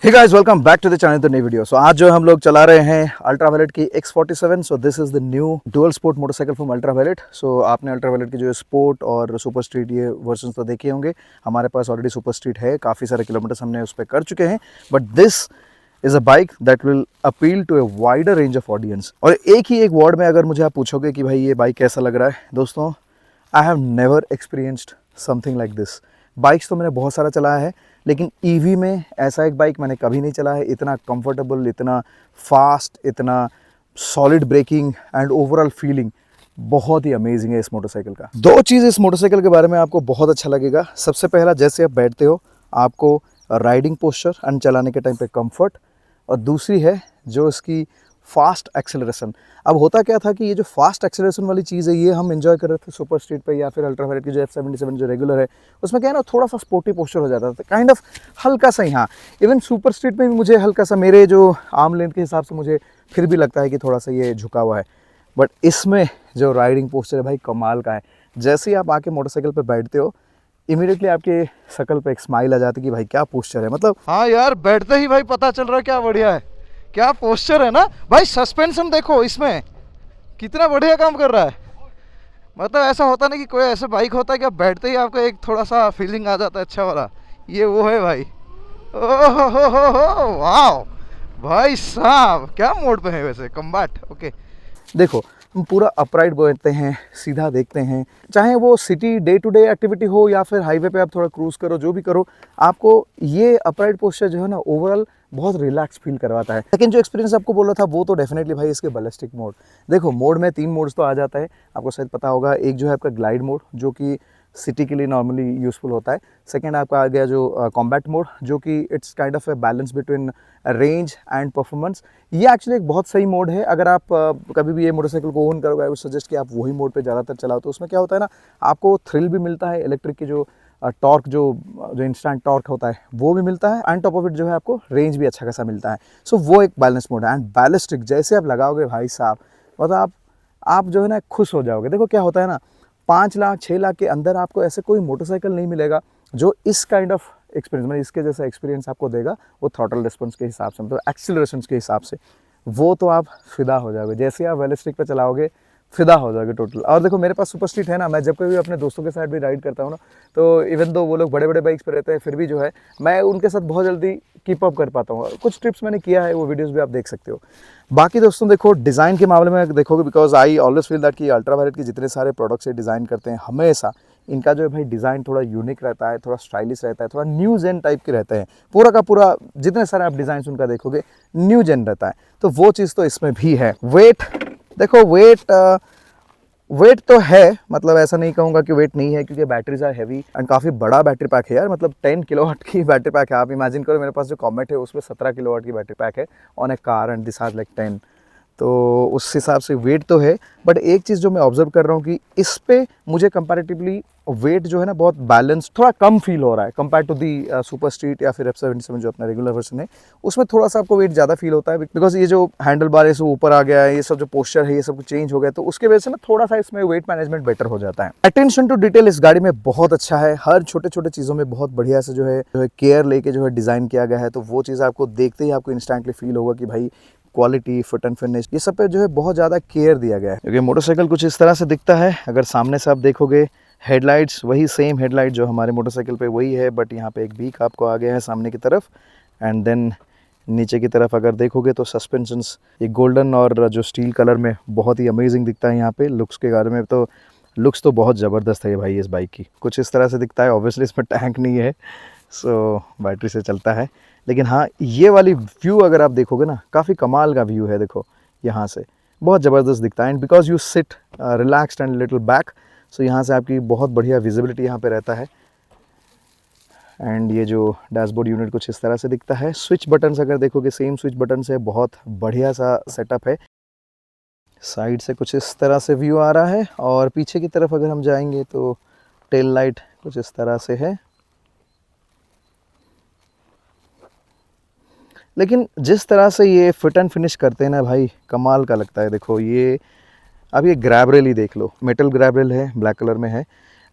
Hey guys, welcome back to the channel. तो नई video. सो आज जो हम लोग चला रहे हैं अल्ट्रावायलेट की X47। So this is the new dual sport motorcycle from Ultraviolette. सो आपने अल्ट्रावायलेट की जो स्पोर्ट और सुपर स्ट्रीट ये वर्जन तो देखे होंगे। हमारे पास ऑलरेडी सुपर स्ट्रीट है, काफ़ी सारे किलोमीटर्स हमने उस पर कर चुके हैं। But this is a bike that will appeal to a wider range of audience. और एक वर्ड में अगर मुझे आप पूछोगे कि भाई ये बाइक कैसा लग रहा है, दोस्तों, I have never experienced something like this. Bikes तो मैंने बहुत सारा चलाया है, लेकिन ईवी में ऐसा एक बाइक मैंने कभी नहीं चला है। इतना कंफर्टेबल, इतना फास्ट, इतना solid braking and overall feeling बहुत ही अमेजिंग है इस मोटरसाइकिल का। दो चीज़ इस मोटरसाइकिल के बारे में आपको बहुत अच्छा लगेगा। सबसे पहला, जैसे आप बैठते हो आपको राइडिंग पोस्चर एंड चलाने के टाइम पे कंफर्ट, और दूसरी है जो इसकी फास्ट एक्सेलरेशन। अब होता क्या था कि ये जो फास्ट एक्सेलरेशन वाली चीज़ है ये हम एंजॉय कर रहे थे सुपर स्ट्रीट पे या फिर अल्ट्रावायलेट की जो F77 जो रेगुलर है उसमें क्या है ना, थोड़ा सा स्पोर्टी पोस्चर हो जाता था, काइंड ऑफ हल्का सा ही। हाँ, इवन सुपर स्ट्रीट में भी मुझे हल्का सा, मेरे जो आर्म लेंथ के हिसाब से मुझे फिर भी लगता है कि थोड़ा सा ये झुका हुआ है। बट इसमें जो राइडिंग पोस्चर है भाई कमाल का है। जैसे ही आप आके मोटरसाइकिल पर बैठते हो, इमीडिएटली आपके शकल पे एक स्माइल आ जाती है कि भाई क्या पोस्चर है। मतलब हाँ यार, बैठते ही भाई पता चल रहा है क्या बढ़िया है, क्या पोस्चर है ना भाई। सस्पेंशन देखो इसमें कितना बढ़िया काम कर रहा है। मतलब ऐसा होता नहीं कि कोई ऐसा बाइक होता है कि आप बैठते ही आपको एक थोड़ा सा फीलिंग आ जाता है अच्छा वाला। ये वो है भाई। ओहो हो, वाह भाई साहब, क्या मोड पे है वैसे? Combat, okay. देखो, हम पूरा अपराइट बैठते हैं, सीधा देखते हैं, चाहे वो city day to day activity हो या फिर हाईवे पे आप थोड़ा क्रूज करो, जो भी करो, आपको ये अपराइट पोस्चर जो है ना ओवरऑल बहुत रिलैक्स फील करवाता है। लेकिन जो एक्सपीरियंस आपको बोला था वो तो डेफिनेटली भाई इसके बैलिस्टिक मोड। देखो, मोड में 3 मोड्स तो आ जाता है, आपको शायद पता होगा। एक जो है आपका ग्लाइड मोड, जो कि सिटी के लिए नॉर्मली यूज़फुल होता है। सेकंड आपका आ गया जो कॉम्बैट मोड, जो कि it's kind of a balance between range and performance. ये एक्चुअली एक बहुत सही मोड है। अगर आप कभी भी ये मोटरसाइकिल को ओन करोगे, आई वुड सजेस्ट कि आप वही मोड पे ज़्यादातर चलाओ। तो उसमें क्या होता है ना, आपको थ्रिल भी मिलता है, इलेक्ट्रिक की जो टॉर्क जो इंस्टेंट टॉर्क होता है वो भी मिलता है, एंड टॉप ऑफ इट जो है आपको रेंज भी अच्छा खासा मिलता है। सो वो एक बैलेंस मोड है। एंड बैलिस्टिक जैसे आप लगाओगे भाई साहब, मतलब आप जो है ना खुश हो जाओगे। देखो क्या होता है ना, 5 लाख 6 लाख के अंदर आपको ऐसे कोई मोटरसाइकिल नहीं मिलेगा जो इस काइंड ऑफ एक्सपीरियंस, मतलब इसके जैसा एक्सपीरियंस आपको देगा। वो थ्रॉटल रिस्पॉन्स के हिसाब से, मतलब एक्सीलरेशन के हिसाब से, वो तो आप फिदा हो जाओगे। जैसे आप बैलिस्टिक पे चलाओगे फिदा हो जाओगे टोटल। और देखो, मेरे पास सुपर स्ट्रीट है ना, मैं जब कभी अपने दोस्तों के साथ भी राइड करता हूँ ना, तो इवन दो वो लोग बड़े बड़े बाइक्स पे रहते हैं, फिर भी जो है मैं उनके साथ बहुत जल्दी कीप अप कर पाता हूँ। कुछ ट्रिप्स मैंने किया है, वो वीडियोस भी आप देख सकते हो। बाकी दोस्तों देखो, डिज़ाइन के मामले में देखोगे, because I always feel that कि अल्ट्रावायलेट की जितने सारे प्रोडक्ट्स ये डिज़ाइन करते हैं, हमेशा इनका जो है भाई डिज़ाइन थोड़ा यूनिक रहता है, थोड़ा स्टाइलिश रहता है, थोड़ा न्यू जेन टाइप के रहते हैं। पूरा का पूरा जितने सारे आप डिज़ाइन उनका देखोगे न्यू जेन रहता है। तो वो चीज़ तो इसमें भी है। वेट देखो, वेट तो है, मतलब ऐसा नहीं कहूँगा कि वेट नहीं है, क्योंकि बैटरीज आर हैवी एंड काफ़ी बड़ा बैटरी पैक है यार। मतलब 10 किलोवाट की बैटरी पैक है। आप इमेजिन करो, मेरे पास जो कॉमेट है उसमें 17 किलोवाट की बैटरी पैक है on A car, and this has like 10। तो उस हिसाब से वेट तो है। बट एक चीज़ जो मैं ऑब्जर्व कर रहा हूँ कि इस पे मुझे कंपैरेटिवली वेट जो है ना बहुत बैलेंस, थोड़ा कम फील हो रहा है compare to the super street या फिर F77 जो अपना रेगुलर वर्जन है। उसमें थोड़ा सा आपको वेट ज़्यादा फील होता है, बिकॉज ये जो हैंडल बार है सब ऊपर आ गया है, ये सब जो पोस्चर है ये सब चेंज हो गया, तो उसके वजह से ना थोड़ा सा इसमें वेट मैनेजमेंट बेटर हो जाता है। अटेंशन टू डिटेल इस गाड़ी में बहुत अच्छा है। हर छोटे छोटे चीज़ों में बहुत बढ़िया से जो है केयर लेके जो है डिज़ाइन किया गया है। तो वो चीज़ आपको देखते ही आपको इंस्टेंटली फील होगा कि भाई क्वालिटी, फिट एंड फिनिश, ये सब पे जो है बहुत ज़्यादा केयर दिया गया है। क्योंकि मोटरसाइकिल कुछ इस तरह से दिखता है। अगर सामने से आप देखोगे, हेडलाइट्स वही सेम हेडलाइट जो हमारे मोटरसाइकिल पे वही है, बट यहाँ पे एक बीक आपको आ गया है सामने की तरफ। एंड देन नीचे की तरफ अगर देखोगे तो सस्पेंशंस ये गोल्डन और जो स्टील कलर में बहुत ही अमेजिंग दिखता है। यहाँ पे लुक्स के बारे में तो लुक्स तो बहुत ज़बरदस्त है भाई इस बाइक की। कुछ इस तरह से दिखता है। ऑब्वियसली इसमें टैंक नहीं है, सो बैटरी से चलता है। लेकिन हाँ, ये वाली व्यू अगर आप देखोगे ना, काफ़ी कमाल का व्यू है। देखो यहाँ से बहुत ज़बरदस्त दिखता है। And because you sit relaxed and little back, so यहाँ से आपकी बहुत बढ़िया विजिबिलिटी यहाँ पे रहता है। एंड ये जो डैशबोर्ड यूनिट कुछ इस तरह से दिखता है। स्विच बटन्स अगर देखोगे सेम स्विच बटन से, बहुत बढ़िया सा सेटअप है। साइड से कुछ इस तरह से व्यू आ रहा है, और पीछे की तरफ अगर हम जाएंगे तो टेल लाइट कुछ इस तरह से है। लेकिन जिस तरह से ये फिट एंड फिनिश करते हैं ना भाई, कमाल का लगता है। देखो ये, अब ये ग्रैब रेल ही देख लो, मेटल ग्रैब रेल है, ब्लैक कलर में है,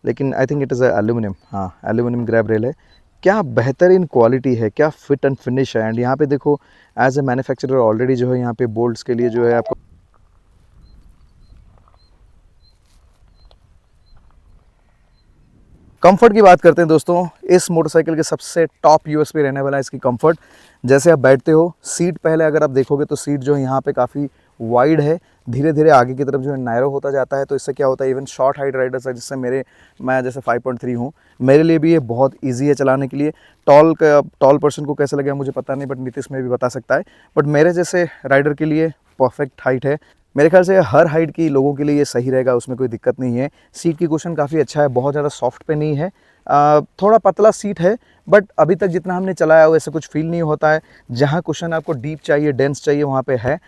लेकिन I think it is aluminium. हाँ, एल्यूमिनियम ग्रैब रेल है। क्या बेहतरीन क्वालिटी है, क्या फिट एंड फिनिश है। एंड यहाँ पे देखो एज ए मैन्युफैक्चरर ऑलरेडी जो है यहाँ पे बोल्ट्स के लिए जो है आपको कंफर्ट की बात करते हैं दोस्तों। इस मोटरसाइकिल के सबसे टॉप यूएसपी रहने वाला है इसकी कंफर्ट। जैसे आप बैठते हो, सीट पहले अगर आप देखोगे तो सीट जो है यहाँ पे काफ़ी वाइड है, धीरे धीरे आगे की तरफ जो है नैरो होता जाता है। तो इससे क्या होता है, इवन शॉर्ट हाइट राइडर्स है जिससे मैं जैसे 5.3 हूँ, मेरे लिए भी ये बहुत ईजी है चलाने के लिए। टॉल पर्सन को कैसे लगेगा मुझे पता नहीं, बट नीतीश में भी बता सकता है। बट मेरे जैसे राइडर के लिए परफेक्ट हाइट है। मेरे ख्याल से हर हाइट की लोगों के लिए ये सही रहेगा, उसमें कोई दिक्कत नहीं है। सीट की कुशन काफ़ी अच्छा है, बहुत ज़्यादा सॉफ्ट पे नहीं है, थोड़ा पतला सीट है, बट अभी तक जितना हमने चलाया है वैसे कुछ फील नहीं होता है। जहाँ कुशन आपको डीप चाहिए, डेंस चाहिए, वहाँ पे है।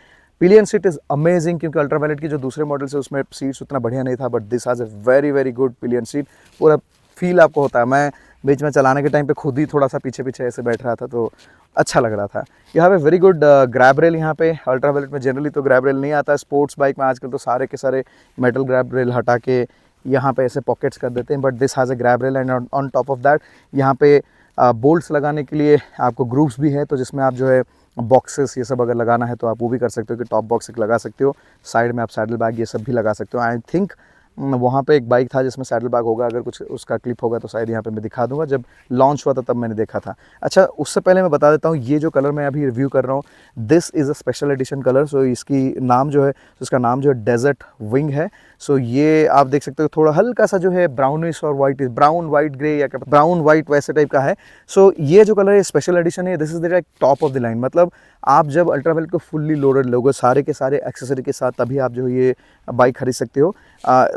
पिलियन सीट इज़ अमेजिंग, क्योंकि अल्ट्रावायलेट की जो दूसरे मॉडल्स है उसमें सीट्स उतना बढ़िया नहीं था, but this has a very very good pillion seat. पूरा फील आपको होता है। मैं बीच में चलाने के टाइम पे खुद ही थोड़ा सा पीछे पीछे ऐसे बैठ रहा था, तो अच्छा लग रहा था। यहाँ पे वेरी गुड ग्रैब रेल। यहाँ पे अल्ट्रावायलेट में जनरली तो ग्रैब रेल नहीं आता है, स्पोर्ट्स बाइक में आजकल तो सारे के सारे मेटल ग्रैब रेल हटा के यहाँ पे ऐसे पॉकेट्स कर देते हैं, but this has a grab rail. And on top of that यहाँ पे बोल्ट्स लगाने के लिए आपको ग्रूव्स भी है, तो जिसमें आप जो है बॉक्सेस ये सब अगर लगाना है तो आप वो भी कर सकते हो कि टॉप बॉक्स लगा सकते हो। साइड में आप सैडल बैग ये सब भी लगा सकते हो। आई थिंक वहाँ पे एक बाइक था जिसमें सैडल बैग होगा, अगर कुछ उसका क्लिप होगा तो शायद यहाँ पे मैं दिखा दूंगा। जब लॉन्च हुआ था तब मैंने देखा था। अच्छा, उससे पहले मैं बता देता हूँ, ये जो कलर मैं अभी रिव्यू कर रहा हूँ, this is a special edition colour. So इसकी नाम जो है, इसका नाम जो है डेजर्ट विंग है। सो ये आप देख सकते हो, थोड़ा हल्का सा जो है ब्राउनिश और वाइट, ब्राउन वाइट ग्रे या क्या ब्राउन वाइट वैसे टाइप का है। सो ये जो कलर है स्पेशल एडिशन है, this is the top of the line. मतलब आप जब अल्ट्रावायलेट को फुल्ली लोडेड लोगे सारे के सारे एक्सेसरी के साथ, तभी आप जो ये बाइक खरीद सकते हो।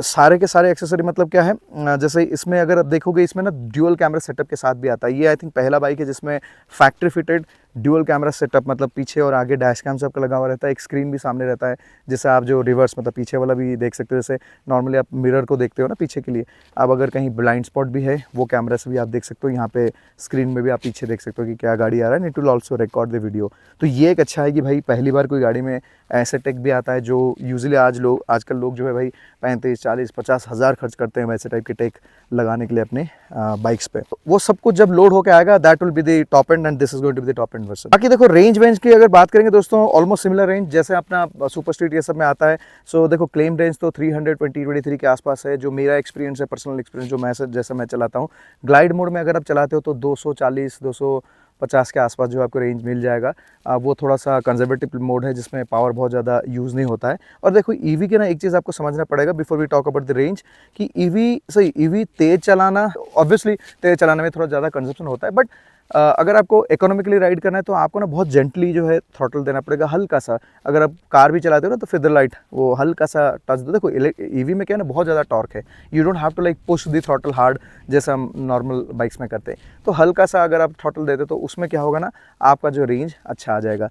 सारे के सारे एक्सेसरी मतलब क्या है, जैसे इसमें अगर आप देखोगे इसमें ना ड्यूअल कैमरा सेटअप के साथ भी आता है। ये आई थिंक पहला बाइक है जिसमें factory fitted dual camera setup, मतलब पीछे और आगे डैश कैम सबका लगा हुआ रहता है। एक स्क्रीन भी सामने रहता है जिससे आप जो रिवर्स मतलब पीछे वाला भी देख सकते हो। जैसे नॉर्मली आप मिरर को देखते हो ना पीछे के लिए, अब अगर कहीं ब्लाइंड स्पॉट भी है वो कैमरा से भी आप देख सकते हो। यहाँ पे स्क्रीन में भी आप पीछे देख सकते हो कि क्या गाड़ी आ रहा है। It will also record the video. तो ये एक अच्छा है कि भाई पहली बार कोई गाड़ी में ऐसे टेक भी आता है जो यूजुअली आजकल लोग जो है भाई 35, 40, 50 हज़ार खर्च करते हैं वैसे टाइप के टेक लगाने के लिए अपने बाइक्स पे। तो वो सब कुछ जब लोड होकर आएगा, that will be the top end this is going to be the top end version. बाकी देखो रेंज वेंज की अगर बात करेंगे दोस्तों, ऑलमोस्ट सिमिलर रेंज जैसे अपना सुपर स्ट्रीट ये सब में आता है। सो देखो क्लेम रेंज तो 323 के आसपास है, जो मेरा एक्सपीरियंस है, पर्सनल एक्सपीरियंस जो मैं जैसे मैं चलाता हूँ। ग्लाइड मोड में अगर आप चलाते हो तो 240, 250 के आसपास जो आपको रेंज मिल जाएगा। वो थोड़ा सा कंजर्वेटिव मोड है जिसमें पावर बहुत ज़्यादा यूज़ नहीं होता है। और देखो ईवी के ना एक चीज़ आपको समझना पड़ेगा before we talk about the range, कि ईवी तेज़ चलाना, ऑब्वियसली तेज़ चलाने में थोड़ा ज़्यादा कंजप्शन होता है, बट अगर आपको इकोनॉमिकली राइड करना है तो आपको ना बहुत जेंटली जो है थ्रॉटल देना पड़ेगा, हल्का सा। अगर आप कार भी चलाते हो ना तो फिर लाइट वो हल्का सा टच दो। देखो ईवी में क्या है ना, बहुत ज़्यादा टॉर्क है, you don't have to like push the throttle hard जैसा हम नॉर्मल बाइक्स में करते हैं। तो हल्का सा अगर आप थ्रॉटल देते तो उसमें क्या होगा ना, आपका जो रेंज अच्छा आ जाएगा।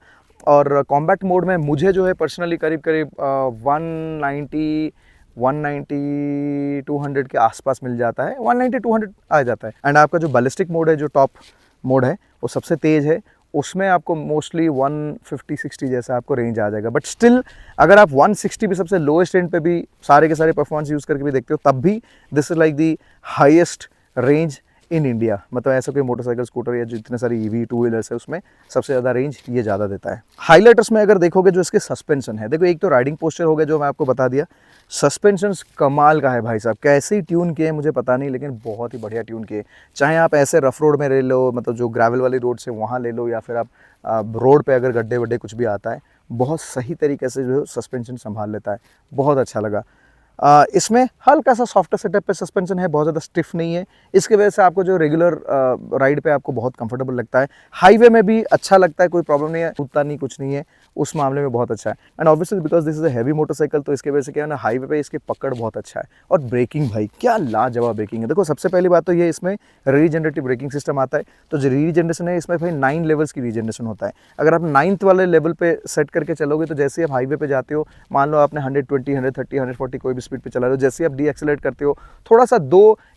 और कॉम्बैट मोड में मुझे जो है पर्सनली करीब 190 200 के आसपास मिल जाता है, 190 200 आ जाता है। एंड आपका जो बैलिस्टिक मोड है, जो टॉप मोड है, वो सबसे तेज़ है, उसमें आपको मोस्टली 150-60 जैसा आपको रेंज आ जाएगा। बट स्टिल अगर आप 160 भी सबसे लोएस्ट रेंज पे भी सारे के सारे परफॉर्मेंस यूज़ करके भी देखते हो, तब भी this is like the highest range in India. मतलब ऐसा कोई मोटरसाइकिल स्कूटर या जितने सारी ईवी टू व्हीलर्स है उसमें सबसे ज़्यादा रेंज ये ज़्यादा देता है। हाईलाइटर्स में अगर देखोगे जो इसके सस्पेंशन है, देखो एक तो राइडिंग पोस्चर हो गया जो मैं आपको बता दिया, सस्पेंशन कमाल का है भाई साहब। कैसे ही ट्यून किए मुझे पता नहीं, लेकिन बहुत ही बढ़िया ट्यून किए। चाहे आप ऐसे रफ रोड में ले लो, मतलब जो ग्रेवल वाली रोड से वहाँ ले लो, या फिर आप रोड पे अगर गड्ढे वड्ढे कुछ भी आता है, बहुत सही तरीके से जो है सस्पेंशन संभाल लेता है। बहुत अच्छा लगा। इसमें हल्का सा सॉफ्टवेयर सेटअप पे सस्पेंशन है, बहुत ज़्यादा स्टिफ नहीं है। इसकी वजह से आपको जो रेगुलर राइड पे आपको बहुत कंफर्टेबल लगता है, हाईवे में भी अच्छा लगता है, कोई प्रॉब्लम नहीं है, टूटता नहीं, कुछ नहीं है, उस मामले में बहुत अच्छा है। And obviously because this is a heavy motorcycle, तो इसके वजह से क्या है ना, हाईवे पे इसकी पकड़ बहुत अच्छा है। और ब्रेकिंग भाई क्या लाजवाब ब्रेकिंग है। देखो सबसे पहली बात तो ये इसमें रीजनरेटिव ब्रेकिंग सिस्टम आता है। तो जो रीजनरेशन है इसमें भाई 9 लेवल्स की रीजनरेशन होता है। अगर आप 9th वाले लेवल पे सेट करके चलोगे तो जैसे आप हाईवे पे जाते हो, मान लो आपने 120, 130, 140 कोई भी स्पीड पे चला रहे हो, जैसे आप डी एक्सेलरेट करते हो थोड़ा सा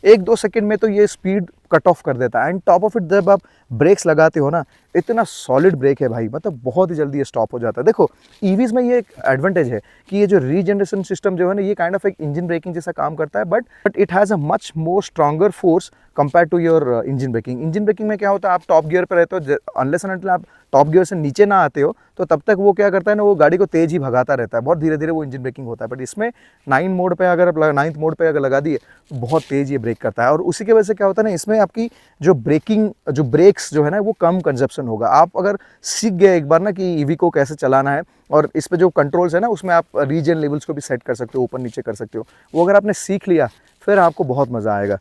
1-2 सेकंड में तो ये स्पीड कट ऑफ कर देता है। एंड टॉप ऑफ इट जब आप ब्रेक्स लगाते हो ना, इतना सॉलिड ब्रेक है भाई, मतलब बहुत ही जल्दी ये स्टॉप हो जाता है। देखो ईवीज में ये एक एडवांटेज है कि ये जो रीजनरेशन सिस्टम जो है ना, ये काइंड ऑफ एक इंजन ब्रेकिंग जैसा काम करता है, but it has a much more stronger force compare to your engine braking. Engine braking में क्या होता है, आप टॉप गियर पर रहते हो, अनलेस एंड अनटिल आप टॉप गियर से नीचे ना आते हो तो तब तक वो क्या करता है ना, वो गाड़ी को तेज ही भगाता रहता है, बहुत धीरे धीरे वो इंजन ब्रेकिंग होता है। बट इसमें 9 मोड पे अगर आप 9th मोड पे अगर लगा दिए तो बहुत तेज ये ब्रेक करता है। और उसी की वजह से क्या होता है ना, इसमें आपकी जो ब्रेक्स जो है ना, वो कम कंजप्शन होगा। आप अगर सीख गए एक बार ना कि ईवी को कैसे चलाना है, और इस पे जो कंट्रोल्स है ना, उसमें आप रीजन लेवल्स को भी सेट कर सकते हो, ऊपर नीचे कर सकते हो, वो अगर आपने सीख लिया फिर आपको बहुत मज़ा आएगा।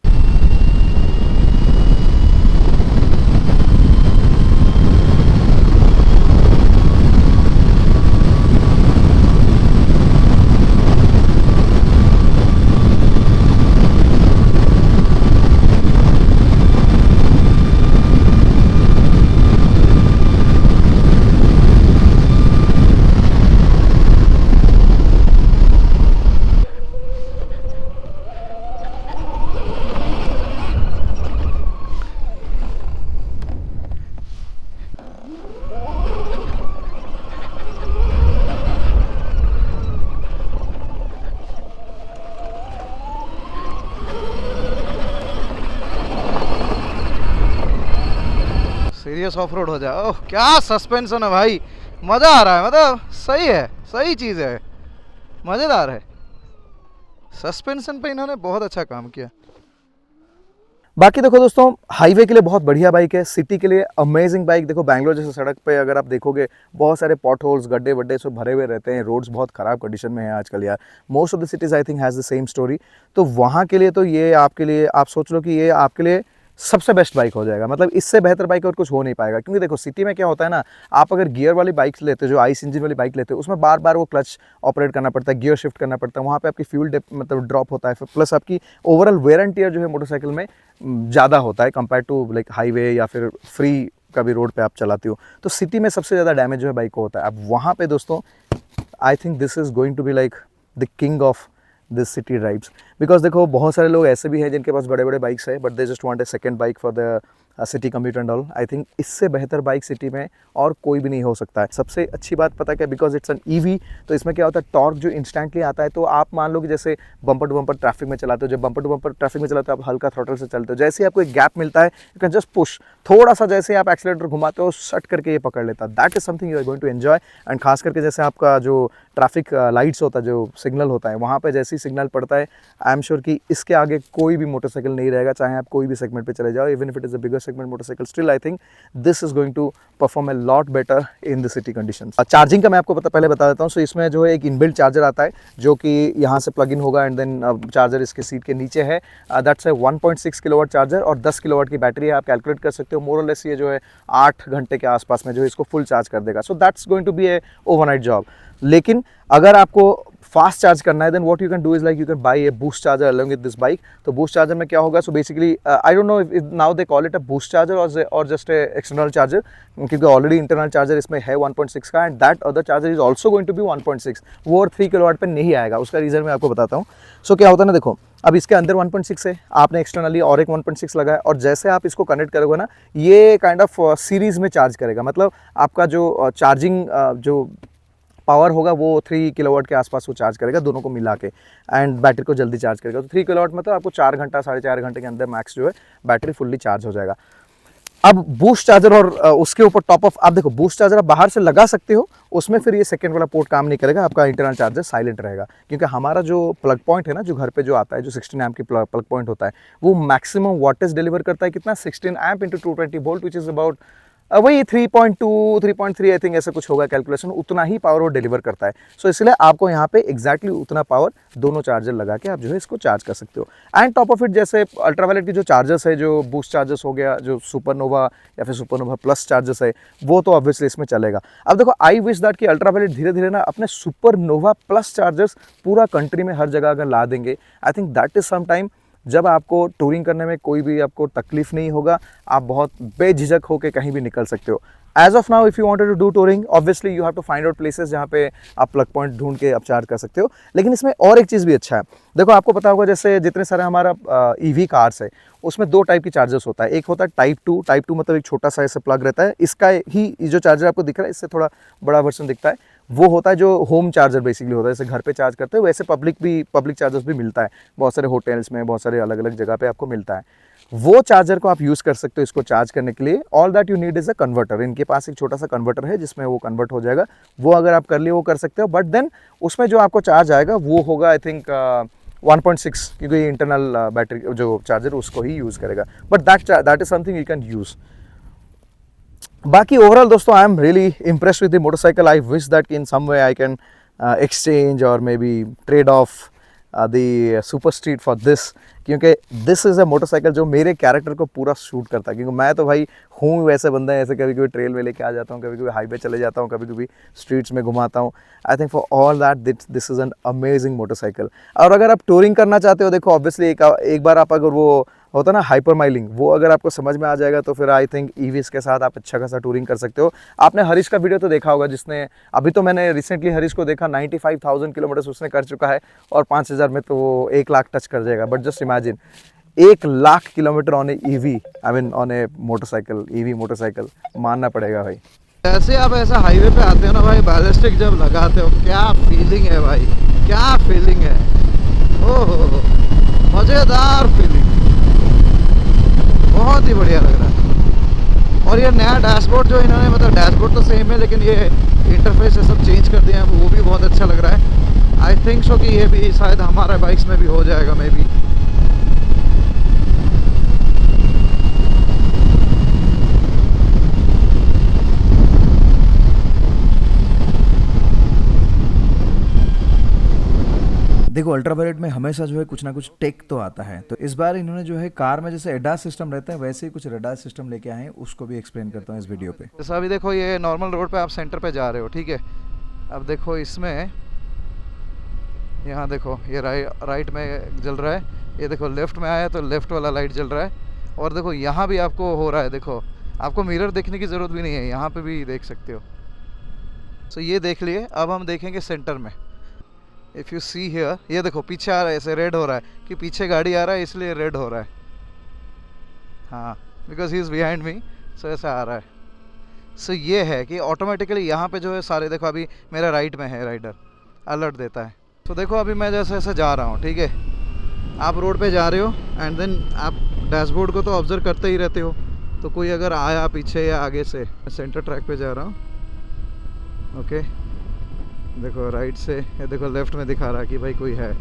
सीरियस ऑफ रोड हो जाए। ओह क्या सस्पेंशन है भाई, मज़ा आ रहा है, मतलब सही है, सही चीज़ है, मज़ेदार है। सस्पेंशन पे इन्होंने बहुत अच्छा काम किया। बाकी देखो दोस्तों, हाईवे के लिए बहुत बढ़िया बाइक है, सिटी के लिए अमेजिंग बाइक। देखो बैंगलोर जैसे सड़क पे अगर आप देखोगे, बहुत सारे पॉट होल्स, गड्ढे वड्ढे सब भरे हुए रहते हैं, रोड्स बहुत ख़राब कंडीशन में है आजकल यार। Most of the cities I think has the same story. तो वहाँ के लिए तो ये आपके लिए, आप सोच लो कि ये आपके लिए सबसे बेस्ट बाइक हो जाएगा। मतलब इससे बेहतर बाइक और कुछ हो नहीं पाएगा। क्योंकि देखो सिटी में क्या होता है ना, आप अगर गियर वाली बाइक्स लेते हो, जो आइस इंजन वाली बाइक लेते हो, उसमें बार बार वो क्लच ऑपरेट करना पड़ता है, गियर शिफ्ट करना पड़ता है, वहाँ पे आपकी फ्यूल मतलब ड्रॉप होता है, प्लस आपकी ओवरऑल वेयर एंड टियर जो है मोटरसाइकिल में ज़्यादा होता है कंपेयर टू लाइक हाईवे या फिर फ्री कभी रोड पे आप चलाते हो। तो सिटी में सबसे ज़्यादा डैमेज जो है बाइक को होता है। अब वहाँ पे दोस्तों I think this is going to be like the king of this city drives. Because देखो बहुत सारे लोग ऐसे भी हैं जिनके पास बड़े बड़े बाइक्स है, but they just want a second bike for the city commute and all. I think इससे बेहतर बाइक सिटी में और कोई भी नहीं हो सकता है। सबसे अच्छी बात पता क्या, बिकॉज इट्स एन ईवी, तो इसमें क्या होता है, टॉर्क जो इंस्टेंटली आता है। तो आप मान लो कि जैसे बम्पर टू बम्पर ट्रैफिक में चलाते हो, जब बम्पर टू बम्पर ट्रैफिक में चलाते हो आप हल्का थ्रॉटल से चलते हो, जैसे ही आपको एक गैप मिलता है यू कैन जस्ट पुश, थोड़ा सा जैसे आप एक्सीलेटर घुमाते हो सट करके ये पकड़ लेता है। That is something you are going to enjoy. And खास करके जैसे आपका जो ट्रैफिक लाइट्स होता है, जो सिग्नल होता है, वहाँ पे जैसे ही सिग्नल पड़ता है, आई एम श्योर कि इसके आगे कोई भी मोटरसाइकिल नहीं रहेगा, चाहे आप कोई भी सेगमेंट पे चले जाओ, even if it is a bigger segment motorcycle, still I think this is going to perform a lot better in the city conditions. Charging का मैं आपको पहले बता देता हूँ। सो इसमें जो है एक इनबिल्ट चार्जर आता है जो कि यहाँ से प्लग इन होगा, एंड देन चार्जर इसके सीट के नीचे है। दैट्स ए 1.6 किलोवाट चार्जर और 10 किलोवाट की बैटरी है। आप कैलकुलेट कर सकते हो मोर और लेस ये जो है 8 घंटे के आसपास में जो है इसको फुल चार्ज कर देगा। So that's going to be a overnight job. लेकिन अगर आपको फास्ट चार्ज करना है, then what you can do is like you can buy a boost charger along with this bike. तो बूस्ट चार्जर में क्या होगा, so basically I don't know if now they call it a boost charger और just a external charger, क्योंकि already internal charger इसमें है 1.6 का, and that other charger is also going to be 1.6। वो और 3 किलोवाट पे नहीं आएगा। उसका रीज़न मैं आपको बताता हूँ। सो क्या होता है ना, देखो अब इसके अंदर 1.6 है, आपने एक्सटर्नली और एक 1.6 लगाया, और जैसे आप इसको कनेक्ट करोगे ना, ये काइंड ऑफ सीरीज में चार्ज करेगा। मतलब आपका जो चार्जिंग जो पावर होगा वो 3 किलोवाट के आसपास वो चार्ज करेगा दोनों को मिला के, एंड बैटरी को जल्दी चार्ज करेगा। तो 3 किलोवाट मतलब आपको 4 घंटा 4.5 घंटे के अंदर मैक्स जो है बैटरी फुल्ली चार्ज हो जाएगा। अब बूस्ट चार्जर और उसके ऊपर टॉप ऑफ, आप देखो बूस्ट चार्जर आप बाहर से लगा सकते हो, उसमें फिर ये सेकंड वाला पोर्ट काम नहीं करेगा, आपका इंटरनल चार्जर साइलेंट रहेगा। क्योंकि हमारा जो प्लग पॉइंट है ना, जो घर पे जो आता है, जो 16 एम्प की प्लग पॉइंट होता है, वो मैक्सिमम वोल्टेज डिलीवर करता है कितना, 16 amp into 220 volt, which is about वही 3.2 3.3 आई थिंक ऐसा कुछ होगा कैलकुलेशन, उतना ही पावर वो डिलीवर करता है। सो इसलिए आपको यहाँ पे एग्जैक्टली उतना पावर दोनों चार्जर लगा के आप जो है इसको चार्ज कर सकते हो। एंड टॉप ऑफ इट जैसे अल्ट्रावायलेट की जो चार्जर्स है, जो बूस्ट चार्जर्स हो गया, जो सुपरनोवा या फिर सुपरनोवा प्लस चार्जर्स है, वो तो ऑब्वियसली इसमें चलेगा। अब देखो आई विश दैट कि अल्ट्रावायलेट धीरे धीरे ना अपने सुपरनोवा प्लस चार्जर्स पूरा कंट्री में हर जगह अगर ला देंगे, I think that is some time जब आपको टूरिंग करने में कोई भी आपको तकलीफ नहीं होगा, आप बहुत बेझिझक होकर कहीं भी निकल सकते हो। As of now if you wanted to do touring, obviously you have to find out places जहाँ पे आप प्लग पॉइंट ढूंढ के आप चार्ज कर सकते हो। लेकिन इसमें और एक चीज़ भी अच्छा है, देखो आपको पता होगा जैसे जितने सारे हमारा ईवी कार्स है उसमें दो टाइप की चार्जर्स होता है। एक होता है टाइप टू मतलब एक छोटा सा ऐसे प्लग रहता है, इसका ही जो चार्जर आपको दिख रहा है इससे थोड़ा बड़ा वर्जन दिखता है, वो होता है जो होम चार्जर बेसिकली होता है, जैसे घर पे चार्ज करते हैं वैसे पब्लिक चार्जर्स भी मिलता है, बहुत सारे होटल्स में बहुत सारे अलग अलग जगह पे आपको मिलता है। वो चार्जर को आप यूज़ कर सकते हो इसको चार्ज करने के लिए। All that you need is a converter. इनके पास एक छोटा सा कन्वर्टर है जिसमें वो कन्वर्ट हो जाएगा, वो अगर आप कर लिए वो कर सकते हो। बट देन उसमें जो आपको चार्ज आएगा वो होगा आई थिंक 1.6, क्योंकि ये इंटरनल बैटरी जो चार्जर उसको ही यूज़ करेगा। But that is something you can use. बाकी ओवरऑल दोस्तों I am really impressed with the motorcycle. I wish that in some way I can exchange or maybe trade off the super street for this, क्योंकि this is a motorcycle जो मेरे character को पूरा shoot करता है। क्योंकि मैं तो भाई हूँ वैसे बंदा है, ऐसे कभी कभी ट्रेल में लेके आ जाता हूँ, कभी कभी हाईवे चले जाता हूँ, कभी कभी स्ट्रीट्स में घुमाता हूँ। I think for all that this is an amazing motorcycle. और अगर आप टूरिंग करना चाहते हो, देखो ऑब्वियसली एक बार आप अगर वो होता है ना हाइपर माइलिंग, वो अगर आपको समझ में आ जाएगा तो फिर आई थिंक ईवीज के साथ आप अच्छा खासा टूरिंग कर सकते हो। आपने हरीश का वीडियो तो देखा होगा, जिसने अभी तो मैंने रिसेंटली हरीश को देखा 95,000 किलोमीटर उसने कर चुका है, और 5,000 में तो वो 1 लाख टच कर जाएगा। But just imagine 1 lakh kilometre on A EV, I mean on A motorcycle, EV motorcycle, मानना पड़ेगा भाई। जैसे आप ऐसा हाईवे पे आते हो ना भाई, बैलिस्टिक जब लगाते हो क्या फीलिंग है भाई, क्या फीलिंग है, ओहो मज़ेदार फीलिंग, बहुत ही बढ़िया लग रहा है। और ये नया डैशबोर्ड जो इन्होंने, मतलब डैशबोर्ड तो सेम है लेकिन ये इंटरफेस ये सब चेंज कर दिए हैं, वो भी बहुत अच्छा लग रहा है। आई थिंक सो कि ये भी शायद हमारे बाइक्स में भी हो जाएगा मे बी। देखो अल्ट्रावायलेट में हमेशा जो है कुछ ना कुछ टेक तो आता है, तो इस बार इन्होंने जो है कार में जैसे एडास सिस्टम रहता है वैसे ही कुछ रडार सिस्टम लेके आए हैं, उसको भी एक्सप्लेन करता हूँ इस वीडियो पे। जैसा अभी देखो ये नॉर्मल रोड पे आप सेंटर पे जा रहे हो, ठीक है। अब देखो इसमें यहाँ देखो ये राइट में जल रहा है, ये देखो लेफ़्ट में आया तो लेफ़्ट वाला लाइट जल रहा है, और देखो यहाँ भी आपको हो रहा है। देखो आपको मिरर देखने की ज़रूरत भी नहीं है, यहाँ पे भी देख सकते हो। सो ये देख लिए। अब हम देखेंगे सेंटर में। इफ़ यू सी हियर, ये देखो पीछे आ रहा है, ऐसे रेड हो रहा है कि पीछे गाड़ी आ रहा है इसलिए रेड हो रहा है। हाँ, because he is behind me, so ऐसा आ रहा है। सो ये है कि ऑटोमेटिकली यहाँ पे जो है सारे, देखो अभी मेरा राइट में है, राइडर अलर्ट देता है। तो देखो अभी मैं जैसे ऐसे जा रहा हूँ, ठीक है। आप रोड पे जा रहे हो एंड देन आप डैशबोर्ड को तो ऑब्जर्व करते ही रहते हो, तो कोई अगर आया पीछे या आगे से, सेंटर ट्रैक पे जा रहा हूँ, ओके। देखो राइट से, ये देखो लेफ़्ट में दिखा रहा कि भाई कोई है।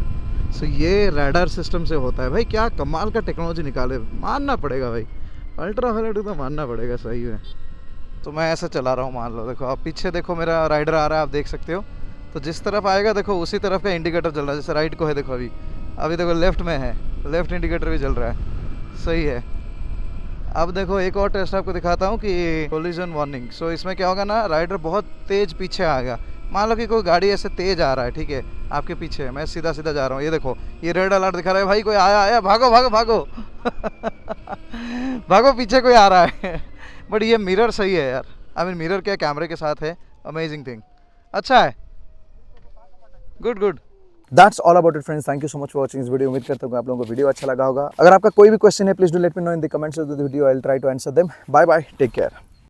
सो ये रडार सिस्टम से होता है भाई। क्या कमाल का टेक्नोलॉजी निकाले, मानना पड़ेगा भाई। अल्ट्रावायलेट तो मानना पड़ेगा सही में। तो मैं ऐसा चला रहा हूँ, मान लो देखो अब पीछे देखो मेरा राइडर आ रहा है, आप देख सकते हो। तो जिस तरफ आएगा देखो उसी तरफ का इंडिकेटर जल रहा है, जैसे राइट को है देखो अभी देखो लेफ़्ट में है, लेफ़्ट इंडिकेटर भी जल रहा है, सही है। अब देखो एक और टेस्ट आपको दिखाता हूँ कि कोलिजन वार्निंग। सो इसमें क्या होगा ना, राइडर बहुत तेज़ पीछे आएगा। मान लो कि कोई गाड़ी ऐसे तेज़ आ रहा है, ठीक है, आपके पीछे, मैं सीधा सीधा जा रहा हूँ, ये देखो ये रेड अलर्ट दिखा रहा है, भाई कोई आया भागो भागो भागो भागो पीछे कोई आ रहा है। बट ये मिरर सही है यार, आई मीन मिरर क्या कैमरे के साथ है, अमेजिंग थिंग, अच्छा है, good good. That's all about it friends, thank you so much for watching this video. उम्मीद करता हूँ आप लोगों को वीडियो अच्छा लगा होगा। अगर आपका कोई भी क्वेश्चन है please do let me know in the comments of the video, I will try to answer them. Bye bye, take care.